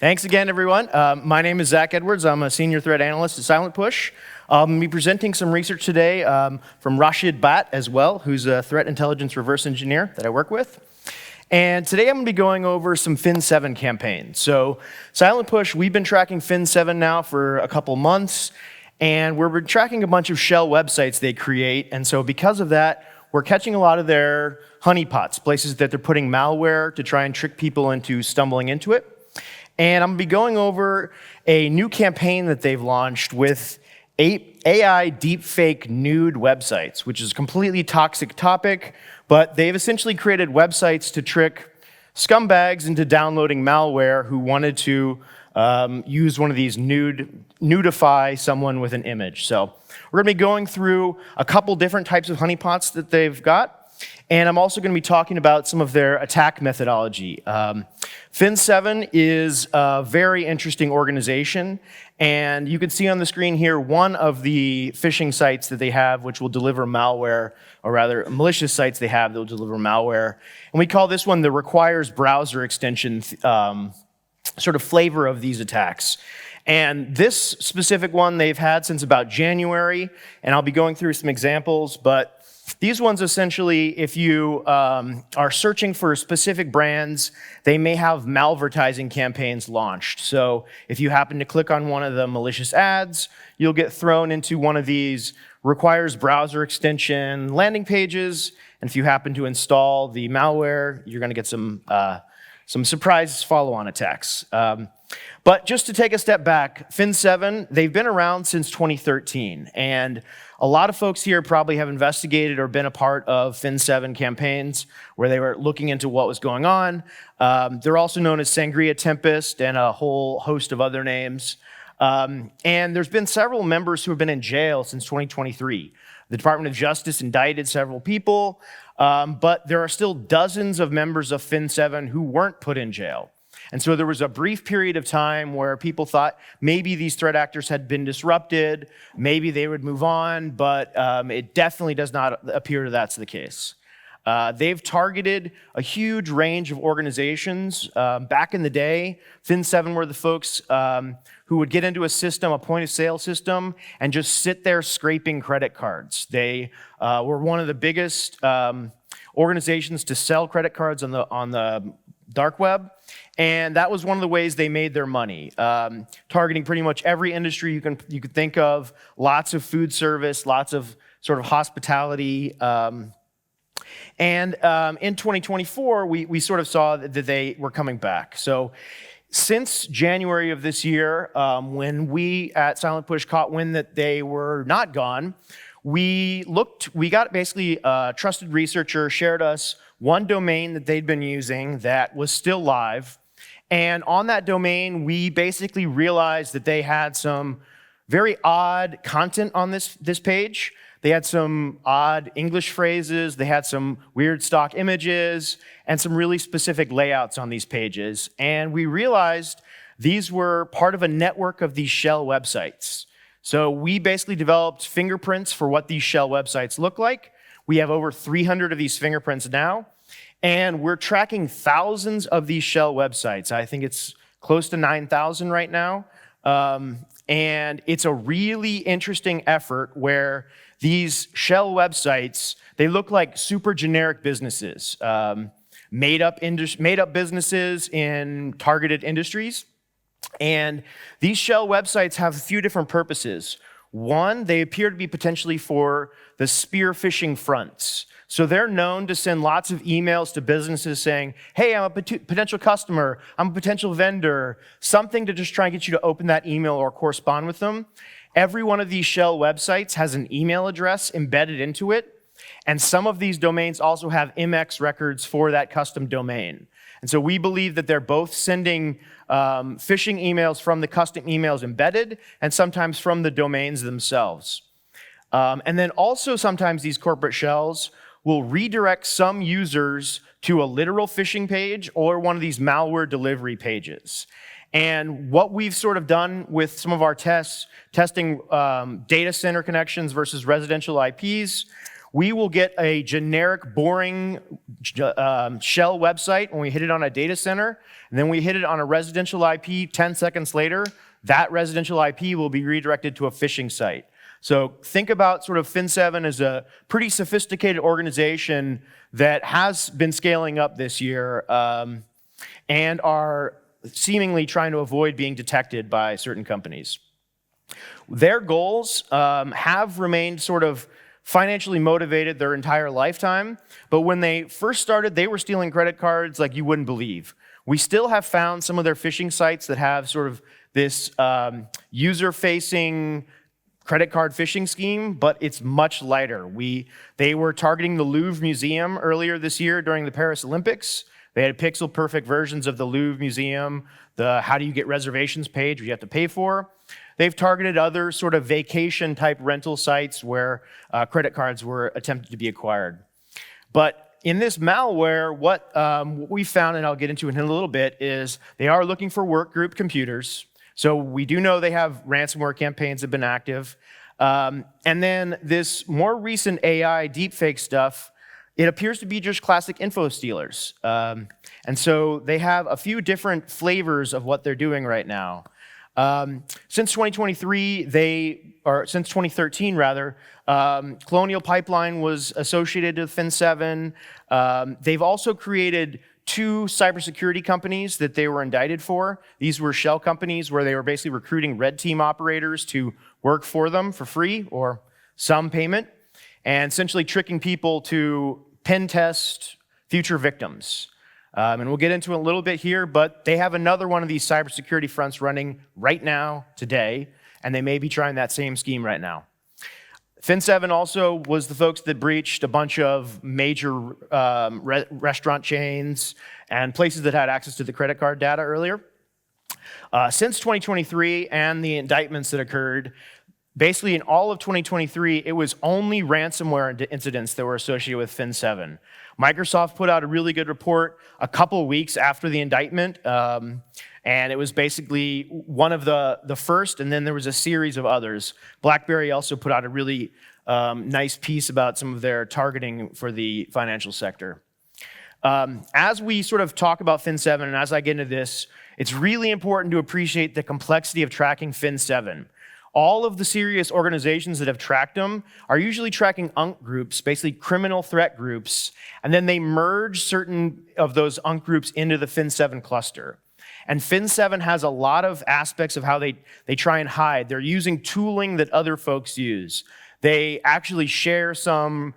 Thanks again, everyone. My name is Zach Edwards. I'm a senior threat analyst at Silent Push. I'll be presenting some research today from Rashid Bhatt as well, who's a threat intelligence reverse engineer that I work with. And today I'm going to be going over some FIN7 campaigns. So Silent Push, we've been tracking FIN7 now for a couple months, and we're tracking a bunch of shell websites they create. And so because of that, we're catching a lot of their honeypots, places that they're putting malware to try and trick people into stumbling into it. And I'm going to be going over a new campaign that they've launched with AI deepfake nude websites, which is a completely toxic topic, but they've essentially created websites to trick scumbags into downloading malware who wanted to use one of these nudify someone with an image. So we're going to be going through a couple different types of honeypots that they've got. And I'm also going to be talking about some of their attack methodology. FIN7 is a very interesting organization, and you can see on the screen here one of the phishing sites that they have which will deliver malware, or rather malicious sites they have that will deliver malware. And we call this one the requires browser extension sort of flavor of these attacks. And this specific one they've had since about January, and I'll be going through some examples, but these ones essentially, if you are searching for specific brands, they may have malvertising campaigns launched. So if you happen to click on one of the malicious ads, you'll get thrown into one of these requires browser extension landing pages. And if you happen to install the malware, you're going to get some surprise follow-on attacks. But just to take a step back, FIN7, they've been around since 2013. And a lot of folks here probably have investigated or been a part of FIN7 campaigns where they were looking into what was going on. They're also known as Sangria Tempest and a whole host of other names. And there's been several members who have been in jail since 2023. The Department of Justice indicted several people, but there are still dozens of members of FIN7 who weren't put in jail. And so there was a brief period of time where people thought maybe these threat actors had been disrupted, maybe they would move on, but it definitely does not appear that's the case. They've targeted a huge range of organizations. Back in the day, FIN7 were the folks who would get into a system, a point-of-sale system, and just sit there scraping credit cards. They were one of the biggest organizations to sell credit cards on the dark web. And that was one of the ways they made their money, targeting pretty much every industry you could think of, lots of food service, lots of sort of hospitality. And in 2024, we sort of saw that they were coming back. So since January of this year, when we at Silent Push caught wind that they were not gone, we got basically a trusted researcher shared us one domain that they'd been using that was still live. And on that domain, we basically realized that they had some very odd content on this page. They had some odd English phrases, they had some weird stock images, and some really specific layouts on these pages. And we realized these were part of a network of these shell websites. So we basically developed fingerprints for what these shell websites look like. We have over 300 of these fingerprints now. And we're tracking thousands of these shell websites. I think it's close to 9,000 right now. And it's a really interesting effort where these shell websites, they look like super generic businesses, made up businesses in targeted industries. And these shell websites have a few different purposes. One, they appear to be potentially for the spear phishing fronts. So they're known to send lots of emails to businesses saying, hey, I'm a potential customer, I'm a potential vendor, something to just try and get you to open that email or correspond with them. Every one of these shell websites has an email address embedded into it, and some of these domains also have MX records for that custom domain. And so we believe that they're both sending phishing emails from the custom emails embedded and sometimes from the domains themselves. And then also sometimes these corporate shells will redirect some users to a literal phishing page or one of these malware delivery pages. And what we've sort of done with some of our tests, testing data center connections versus residential IPs, We will get a generic, boring shell website when we hit it on a data center, and then we hit it on a residential IP 10 seconds later. That residential IP will be redirected to a phishing site. So think about sort of FIN7 as a pretty sophisticated organization that has been scaling up this year and are seemingly trying to avoid being detected by certain companies. Their goals have remained sort of financially motivated their entire lifetime, but when they first started, they were stealing credit cards like you wouldn't believe. We still have found some of their phishing sites that have sort of this user-facing credit card phishing scheme, but it's much lighter. They were targeting the Louvre Museum earlier this year during the Paris Olympics. They had pixel-perfect versions of the Louvre Museum, the how do you get reservations page, which you have to pay for. They've targeted other sort of vacation-type rental sites where credit cards were attempted to be acquired. But in this malware, what we found, and I'll get into it in a little bit, is they are looking for work group computers. So we do know they have ransomware campaigns that have been active. And then this more recent AI deepfake stuff, it appears to be just classic info stealers. And so they have a few different flavors of what they're doing right now. Since 2013 rather, Colonial Pipeline was associated with FIN7. They've also created 2 cybersecurity companies that they were indicted for. These were shell companies where they were basically recruiting red team operators to work for them for free or some payment, and essentially tricking people to pen test future victims. And we'll get into it a little bit here, but they have another one of these cybersecurity fronts running right now, today, and they may be trying that same scheme right now. FIN7 also was the folks that breached a bunch of major restaurant chains and places that had access to the credit card data earlier. Since 2023 and the indictments that occurred, basically in all of 2023, it was only ransomware incidents that were associated with FIN7. Microsoft put out a really good report a couple weeks after the indictment, and it was basically one of the first, and then there was a series of others. BlackBerry also put out a really nice piece about some of their targeting for the financial sector. As we sort of talk about FIN7, and as I get into this, it's really important to appreciate the complexity of tracking FIN7. All of the serious organizations that have tracked them are usually tracking UNC groups, basically criminal threat groups, and then they merge certain of those UNC groups into the FIN7 cluster. And FIN7 has a lot of aspects of how they try and hide. They're using tooling that other folks use. They actually share some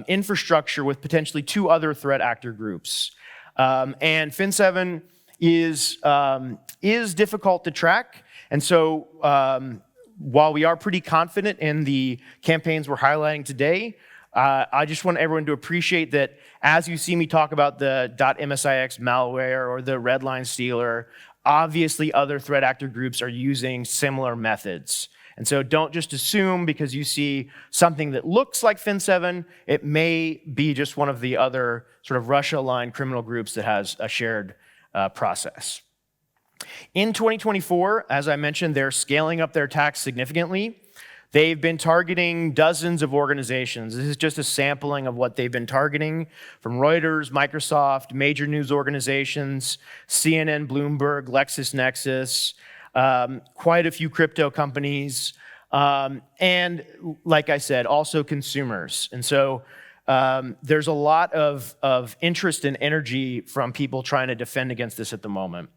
infrastructure with potentially 2 other threat actor groups. And FIN7 is difficult to track, and so while we are pretty confident in the campaigns we're highlighting today, I just want everyone to appreciate that as you see me talk about the .MSIX malware or the redline stealer, obviously other threat actor groups are using similar methods. And so don't just assume because you see something that looks like FIN7, it may be just one of the other sort of Russia-aligned criminal groups that has a shared process. In 2024, as I mentioned, they're scaling up their attacks significantly. They've been targeting dozens of organizations. This is just a sampling of what they've been targeting from Reuters, Microsoft, major news organizations, CNN, Bloomberg, LexisNexis, quite a few crypto companies, and like I said, also consumers. And so there's a lot of interest and energy from people trying to defend against this at the moment.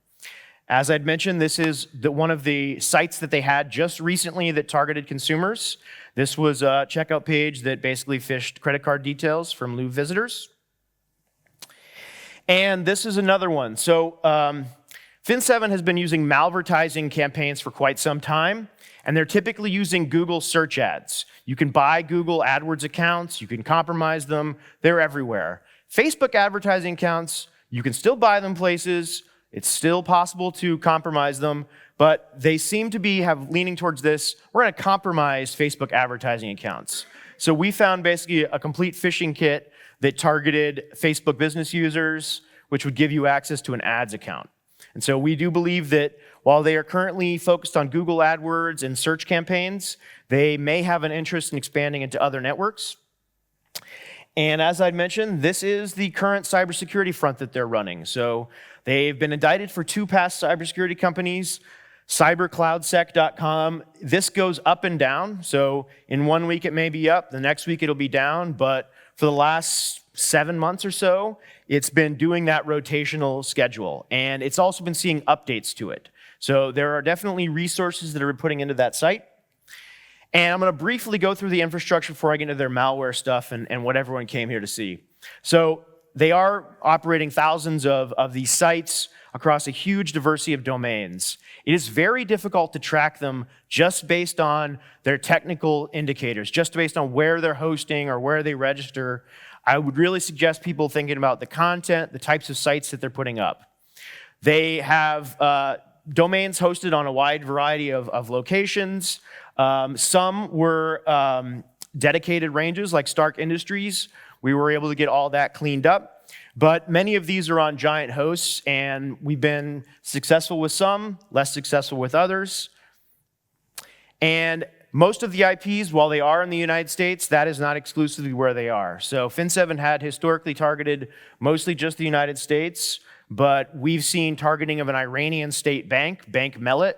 As I'd mentioned, this is one of the sites that they had just recently that targeted consumers. This was a checkout page that basically phished credit card details from Louvre visitors. And this is another one. So FIN7 has been using malvertising campaigns for quite some time, and they're typically using Google search ads. You can buy Google AdWords accounts, you can compromise them, they're everywhere. Facebook advertising accounts, you can still buy them places, it's still possible to compromise them, but they seem to be leaning towards this. We're going to compromise Facebook advertising accounts. So we found basically a complete phishing kit that targeted Facebook business users, which would give you access to an ads account. And so we do believe that while they are currently focused on Google AdWords and search campaigns, they may have an interest in expanding into other networks. And as I'd mentioned, this is the current cybersecurity front that they're running. So they've been indicted for 2 past cybersecurity companies, cybercloudsec.com. This goes up and down. So in 1 week it may be up, the next week it'll be down, but for the last 7 months or so, it's been doing that rotational schedule. And it's also been seeing updates to it. So there are definitely resources that are putting into that site. And I'm going to briefly go through the infrastructure before I get into their malware stuff and what everyone came here to see. So they are operating thousands of these sites across a huge diversity of domains. It is very difficult to track them just based on their technical indicators, just based on where they're hosting or where they register. I would really suggest people thinking about the content, the types of sites that they're putting up. They have domains hosted on a wide variety of locations. Some were dedicated ranges like Stark Industries. We were able to get all that cleaned up. But many of these are on giant hosts, and we've been successful with some, less successful with others. And most of the IPs, while they are in the United States, that is not exclusively where they are. So FIN7 had historically targeted mostly just the United States, but we've seen targeting of an Iranian state bank, Bank Mellit.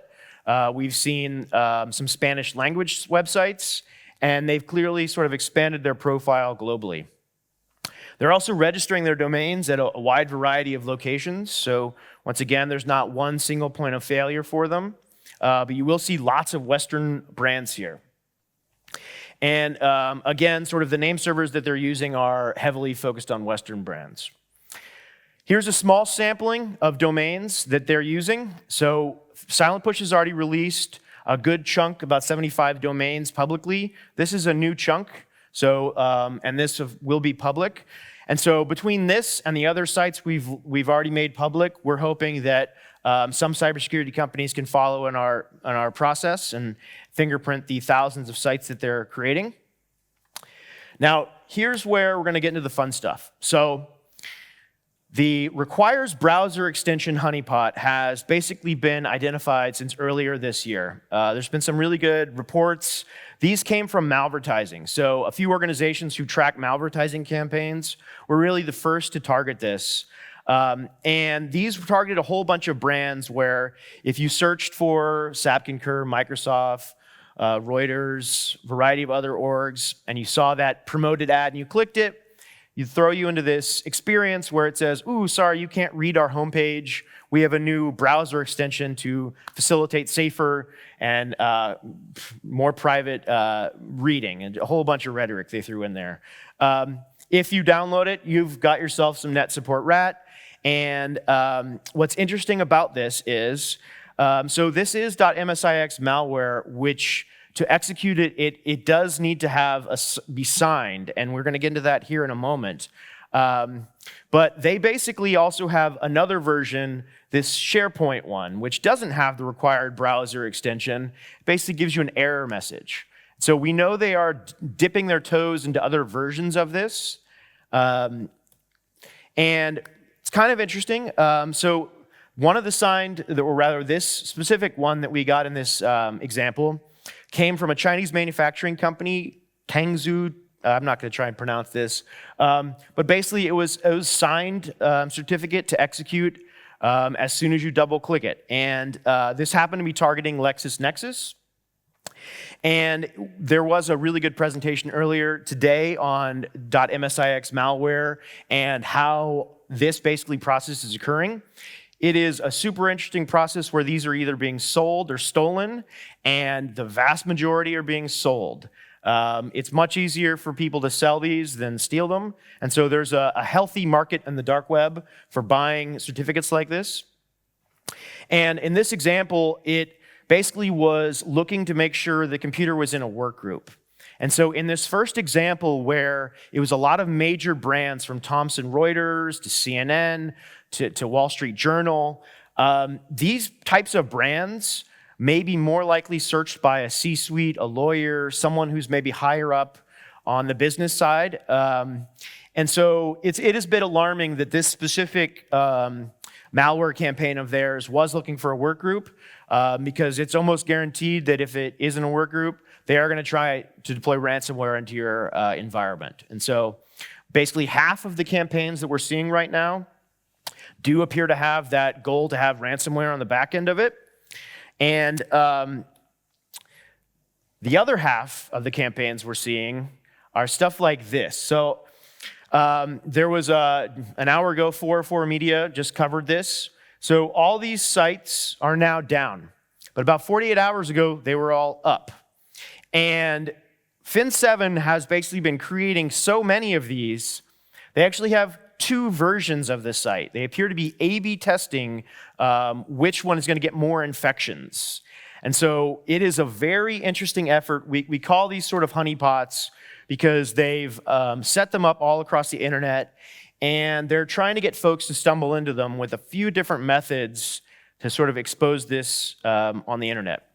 We've seen some Spanish language websites, and they've clearly sort of expanded their profile globally. They're also registering their domains at a wide variety of locations. So once again, there's not one single point of failure for them, but you will see lots of Western brands here. And again, sort of the name servers that they're using are heavily focused on Western brands. Here's a small sampling of domains that they're using. So Silent Push has already released a good chunk, about 75 domains publicly. This is a new chunk, so and this will be public. And so between this and the other sites we've already made public, we're hoping that some cybersecurity companies can follow in our process and fingerprint the thousands of sites that they're creating. Now, here's where we're going to get into the fun stuff. So the requires browser extension honeypot has basically been identified since earlier this year. There's been some really good reports. These came from malvertising. So a few organizations who track malvertising campaigns were really the first to target this. And these targeted a whole bunch of brands where if you searched for SAP Concur, Microsoft, Reuters, variety of other orgs, and you saw that promoted ad and you clicked it, you throw you into this experience where it says, ooh, sorry, you can't read our homepage. We have a new browser extension to facilitate safer and more private reading, and a whole bunch of rhetoric they threw in there. If you download it, you've got yourself some net support rat. And what's interesting about this is, so this is .MSIX malware, which to execute it, it does need to be signed, and we're going to get into that here in a moment. But they basically also have another version, this SharePoint one, which doesn't have the required browser extension. It basically gives you an error message. So we know they are dipping their toes into other versions of this. And it's kind of interesting. So one of the signed, or rather this specific one that we got in this example, came from a Chinese manufacturing company, Tangzhou. I'm not going to try and pronounce this, but basically it was signed certificate to execute as soon as you double click it. And this happened to be targeting LexisNexis. And there was a really good presentation earlier today on .MSIX malware and how this basically process is occurring. It is a super interesting process where these are either being sold or stolen, and the vast majority are being sold. It's much easier for people to sell these than steal them, and so there's a healthy market in the dark web for buying certificates like this. And in this example, it basically was looking to make sure the computer was in a work group. And so in this first example where it was a lot of major brands from Thomson Reuters to CNN to Wall Street Journal, these types of brands may be more likely searched by a C-suite, a lawyer, someone who's maybe higher up on the business side. And so it is a bit alarming that this specific malware campaign of theirs was looking for a work group, because it's almost guaranteed that if it isn't a work group, they are going to try to deploy ransomware into your environment. And so Basically, half of the campaigns that we're seeing right now do appear to have that goal to have ransomware on the back end of it. And the other half of the campaigns we're seeing are stuff like this. So there was an hour ago, 404 Media just covered this. So all these sites are now down. But about 48 hours ago, they were all up. And FIN7 has basically been creating so many of these, they actually have 2 versions of this site. They appear to be A/B testing which one is going to get more infections. And so it is a very interesting effort. We call these sort of honeypots because they've set them up all across the internet, and they're trying to get folks to stumble into them with a few different methods to sort of expose this on the internet.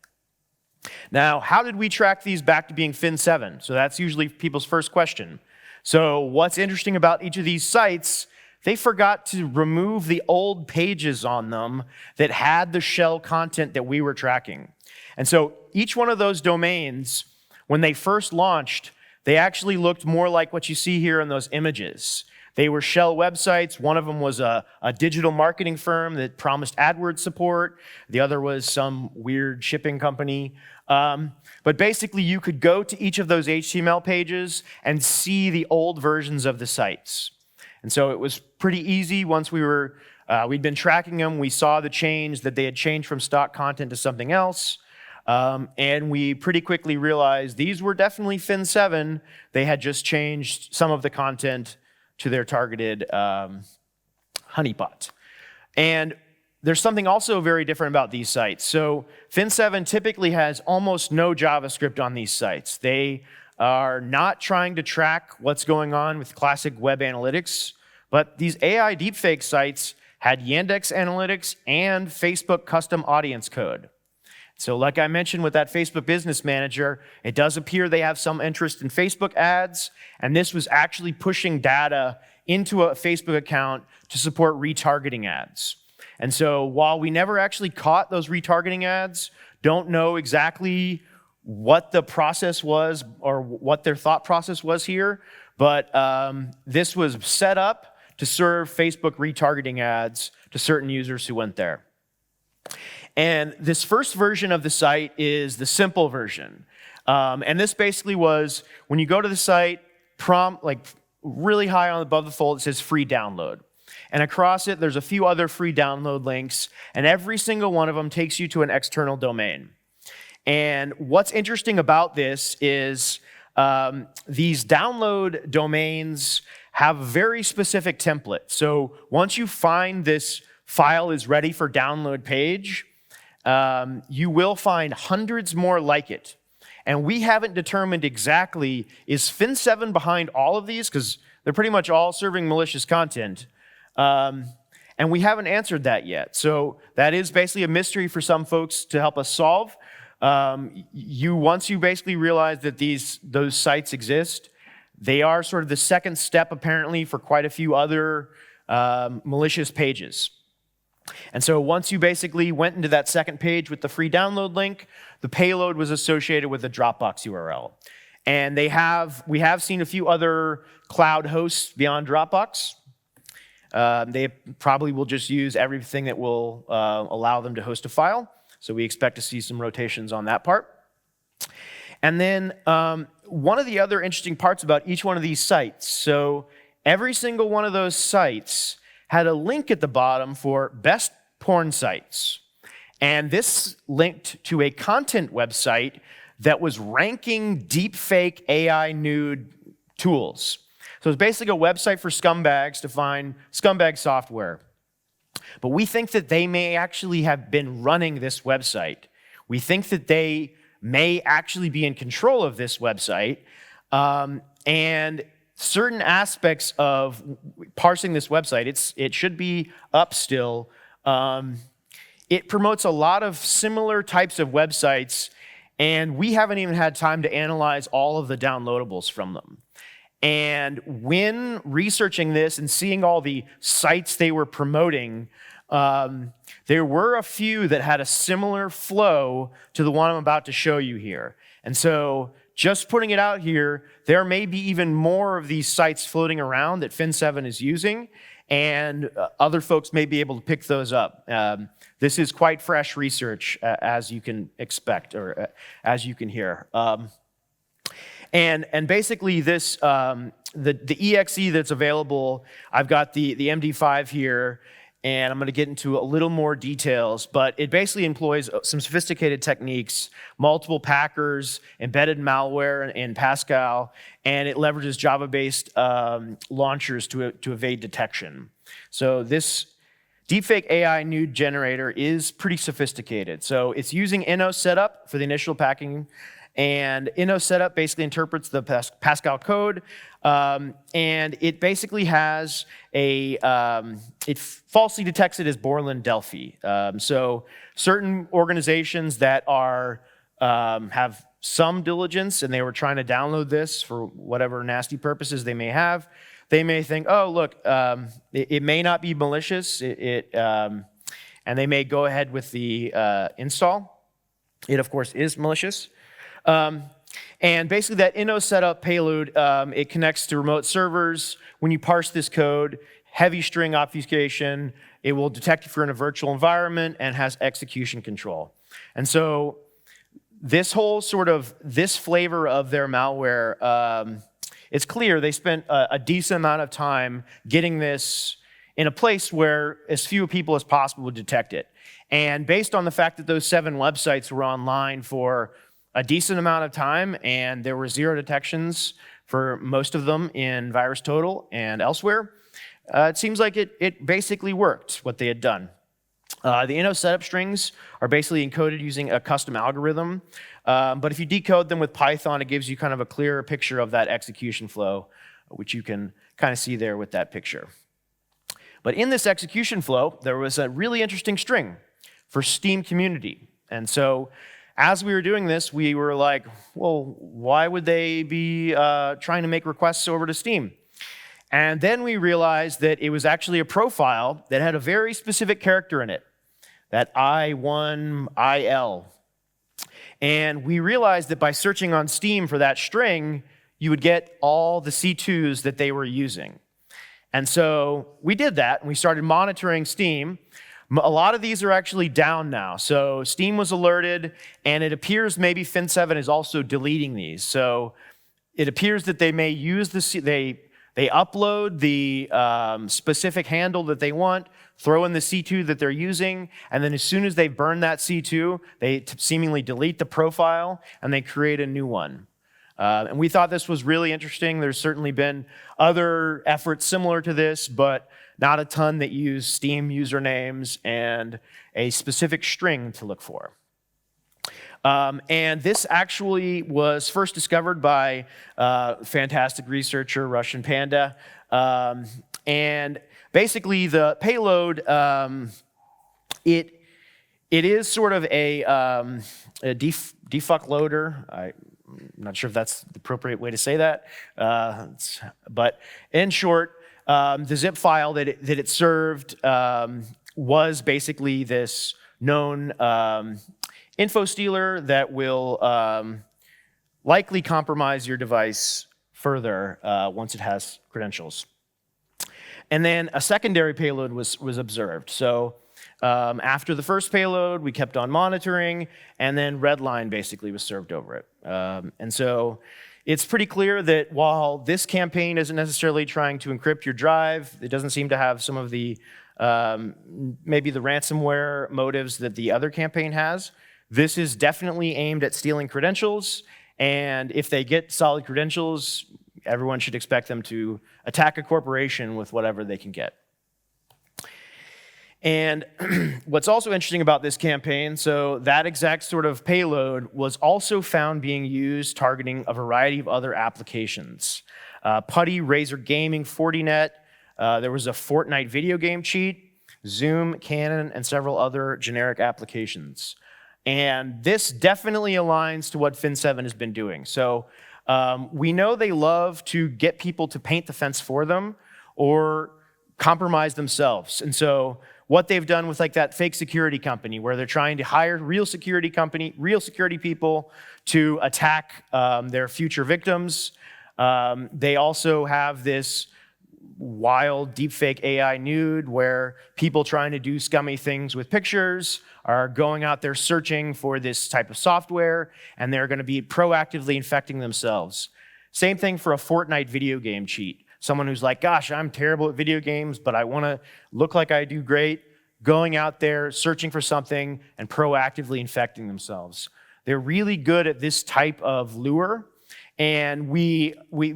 Now, how did we track these back to being FIN7? So that's usually people's first question. So what's interesting about each of these sites, they forgot to remove the old pages on them that had the shell content that we were tracking. And so each one of those domains, when they first launched, they actually looked more like what you see here in those images. They were shell websites. One of them was a digital marketing firm that promised AdWords support. The other was some weird shipping company. But basically, you could go to each of those HTML pages and see the old versions of the sites. And so it was pretty easy once we'd been tracking them. We saw the change, that they had changed from stock content to something else. And we pretty quickly realized these were definitely FIN7. They had just changed some of the content to their targeted honeypot. And there's something also very different about these sites. So FIN7 typically has almost no JavaScript on these sites. They are not trying to track what's going on with classic web analytics, but these AI deepfake sites had Yandex Analytics and Facebook custom audience code. So like I mentioned with that Facebook Business Manager, it does appear they have some interest in Facebook ads, and this was actually pushing data into a Facebook account to support retargeting ads. And so while we never actually caught those retargeting ads, don't know exactly what the process was or what their thought process was here, but this was set up to serve Facebook retargeting ads to certain users who went there. And this first version of the site is the simple version. And this basically was, when you go to the site, prompt, like really high on above the fold, it says free download. And across it, there's a few other free download links, and every single one of them takes you to an external domain. And what's interesting about this is these download domains have a very specific template. So once you find this file is ready for download page, you will find hundreds more like it. And we haven't determined exactly, is FIN7 behind all of these? Because they're pretty much all serving malicious content. And we haven't answered that yet. So that is basically a mystery for some folks to help us solve. Once you basically realize that those sites exist, they are sort of the second step, apparently, for quite a few other malicious pages. And so once you basically went into that second page with the free download link, the payload was associated with the Dropbox URL. And we have seen a few other cloud hosts beyond Dropbox. They probably will just use everything that will allow them to host a file. So we expect to see some rotations on that part. And then one of the other interesting parts about each one of these sites, so every single one of those sites had a link at the bottom for best porn sites. And this linked to a content website that was ranking deepfake AI nude tools. So it's basically a website for scumbags to find scumbag software. But we think that they may actually have been running this website. We think that they may actually be in control of this website. And certain aspects of parsing this website, it should be up still. It promotes a lot of similar types of websites, and we haven't even had time to analyze all of the downloadables from them. And when researching this and seeing all the sites they were promoting, there were a few that had a similar flow to the one I'm about to show you here. And so just putting it out here, there may be even more of these sites floating around that FIN7 is using, and other folks may be able to pick those up. This is quite fresh research, as you can expect, or as you can hear. And basically this, the EXE that's available, I've got the MD5 here, and I'm going to get into a little more details, but it basically employs some sophisticated techniques, multiple packers, embedded malware in Pascal, and it leverages Java-based launchers to evade detection. So this Deepfake AI Nude generator is pretty sophisticated. So it's using inno setup for the initial packing, and inno setup basically interprets the Pascal code, and it basically has a, it falsely detects it as Borland Delphi. So certain organizations that are, have some diligence and they were trying to download this for whatever nasty purposes they may have, they may think, oh, look, it may not be malicious, and they may go ahead with the install. It, of course, is malicious. And basically that inno setup payload, it connects to remote servers. When you parse this code, heavy string obfuscation, it will detect if you're in a virtual environment and has execution control. And so this whole sort of, this flavor of their malware, it's clear they spent a decent amount of time getting this in a place where as few people as possible would detect it. And based on the fact that those 7 websites were online for a decent amount of time, and there were 0 detections for most of them in VirusTotal and elsewhere, it seems like it basically worked, what they had done. The inno setup strings are basically encoded using a custom algorithm, but if you decode them with Python, it gives you kind of a clearer picture of that execution flow, which you can kind of see there with that picture. But in this execution flow, there was a really interesting string for Steam community. And so as we were doing this, we were like, well, why would they be trying to make requests over to Steam? And then we realized that it was actually a profile that had a very specific character in it, that I1IL. And we realized that by searching on Steam for that string, you would get all the C2s that they were using. And so we did that, and we started monitoring Steam. A lot of these are actually down now. So Steam was alerted, and it appears maybe FIN7 is also deleting these. So it appears that they may use they upload the specific handle that they want, throw in the C2 that they're using, and then as soon as they burn that C2, they seemingly delete the profile, and they create a new one. And we thought this was really interesting. There's certainly been other efforts similar to this, but not a ton that use Steam usernames and a specific string to look for. And this actually was first discovered by a fantastic researcher, Russian Panda. And basically the payload, it is sort of a defuck loader. I'm not sure if that's the appropriate way to say that. But in short, the zip file that it served was basically this known info stealer that will likely compromise your device further once it has credentials. And then a secondary payload was observed. So after the first payload, we kept on monitoring, and then Redline basically was served over it. And so it's pretty clear that while this campaign isn't necessarily trying to encrypt your drive, it doesn't seem to have some of the, maybe the ransomware motives that the other campaign has. This is definitely aimed at stealing credentials, and if they get solid credentials, everyone should expect them to attack a corporation with whatever they can get. And what's also interesting about this campaign, so that exact sort of payload was also found being used targeting a variety of other applications. Putty, Razer Gaming, Fortinet, there was a Fortnite video game cheat, Zoom, Canon, and several other generic applications. And this definitely aligns to what FIN7 has been doing. So we know they love to get people to paint the fence for them or compromise themselves. And so what they've done with like that fake security company where they're trying to hire real security people to attack their future victims. They also have this wild deepfake AI Nude where people trying to do scummy things with pictures are going out there searching for this type of software, and they're going to be proactively infecting themselves. Same thing for a Fortnite video game cheat. Someone who's like, gosh, I'm terrible at video games, but I want to look like I do great, going out there, searching for something, and proactively infecting themselves. They're really good at this type of lure, and we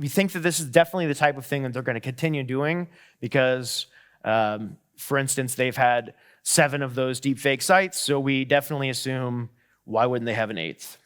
think that this is definitely the type of thing that they're going to continue doing because, for instance, they've had 7 of those deepfake sites, so we definitely assume, why wouldn't they have an 8th?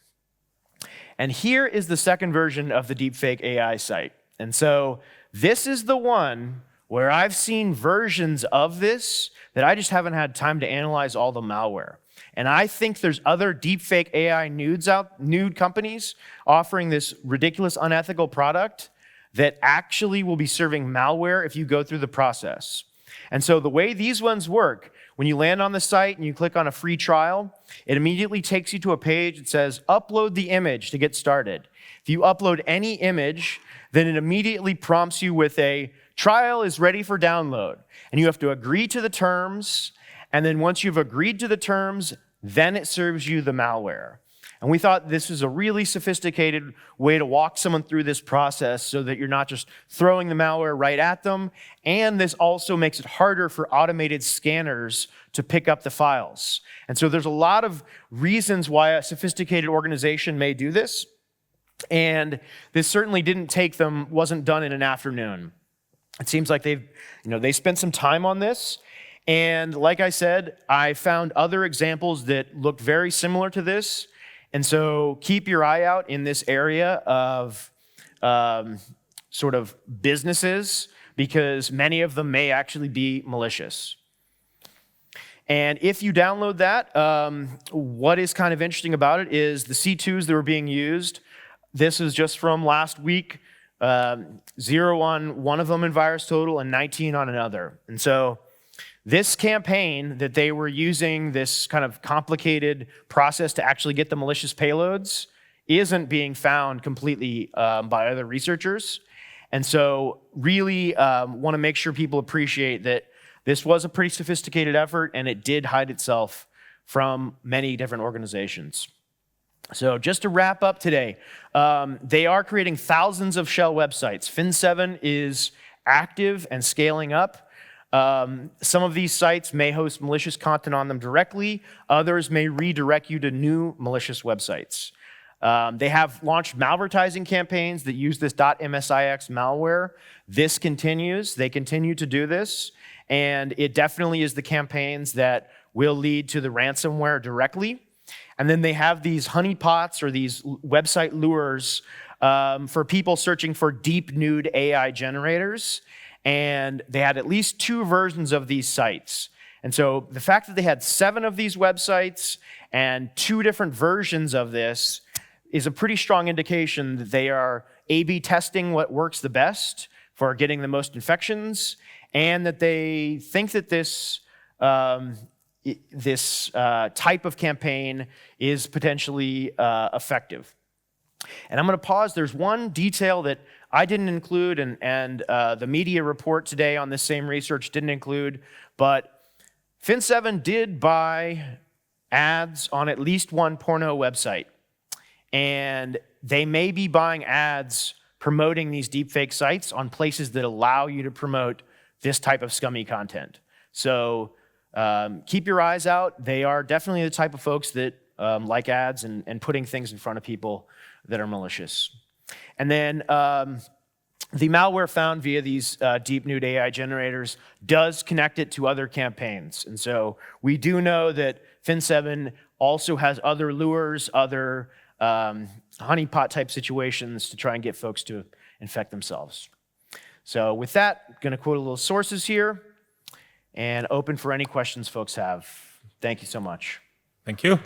And here is the second version of the deepfake AI site. And so this is the one where I've seen versions of this that I just haven't had time to analyze all the malware. And I think there's other deepfake AI nude companies offering this ridiculous, unethical product that actually will be serving malware if you go through the process. And so the way these ones work, when you land on the site and you click on a free trial, it immediately takes you to a page that says, upload the image to get started. If you upload any image, then it immediately prompts you with a trial is ready for download. And you have to agree to the terms. And then once you've agreed to the terms, then it serves you the malware. And we thought this was a really sophisticated way to walk someone through this process so that you're not just throwing the malware right at them. And this also makes it harder for automated scanners to pick up the files. And so there's a lot of reasons why a sophisticated organization may do this. And this certainly wasn't done in an afternoon. It seems like they spent some time on this. And like I said, I found other examples that looked very similar to this. And so keep your eye out in this area of sort of businesses because many of them may actually be malicious. And if you download that, what is kind of interesting about it is the C2s that were being used. This is just from last week, 0 on one of them in VirusTotal and 19 on another. And so this campaign that they were using this kind of complicated process to actually get the malicious payloads isn't being found completely by other researchers. And so really want to make sure people appreciate that this was a pretty sophisticated effort and it did hide itself from many different organizations. So just to wrap up today, they are creating thousands of shell websites. FIN7 is active and scaling up. Some of these sites may host malicious content on them directly. Others may redirect you to new malicious websites. They have launched malvertising campaigns that use this .MSIX malware. This continues. They continue to do this. And it definitely is the campaigns that will lead to the ransomware directly. And then they have these honeypots or these website lures for people searching for deep nude AI generators. And they had at least 2 versions of these sites. And so the fact that they had 7 of these websites and 2 different versions of this is a pretty strong indication that they are A/B testing what works the best for getting the most infections, and that they think that this type of campaign is potentially effective. And I'm going to pause. There's one detail that I didn't include, and the media report today on this same research didn't include, but FIN7 did buy ads on at least one porno website. And they may be buying ads promoting these deepfake sites on places that allow you to promote this type of scummy content. So keep your eyes out. They are definitely the type of folks that like ads and putting things in front of people that are malicious. And then the malware found via these deep nude AI generators does connect it to other campaigns. And so we do know that FIN7 also has other lures, other honeypot type situations to try and get folks to infect themselves. So with that, I'm going to quote a little sources here and open for any questions folks have. Thank you so much. Thank you.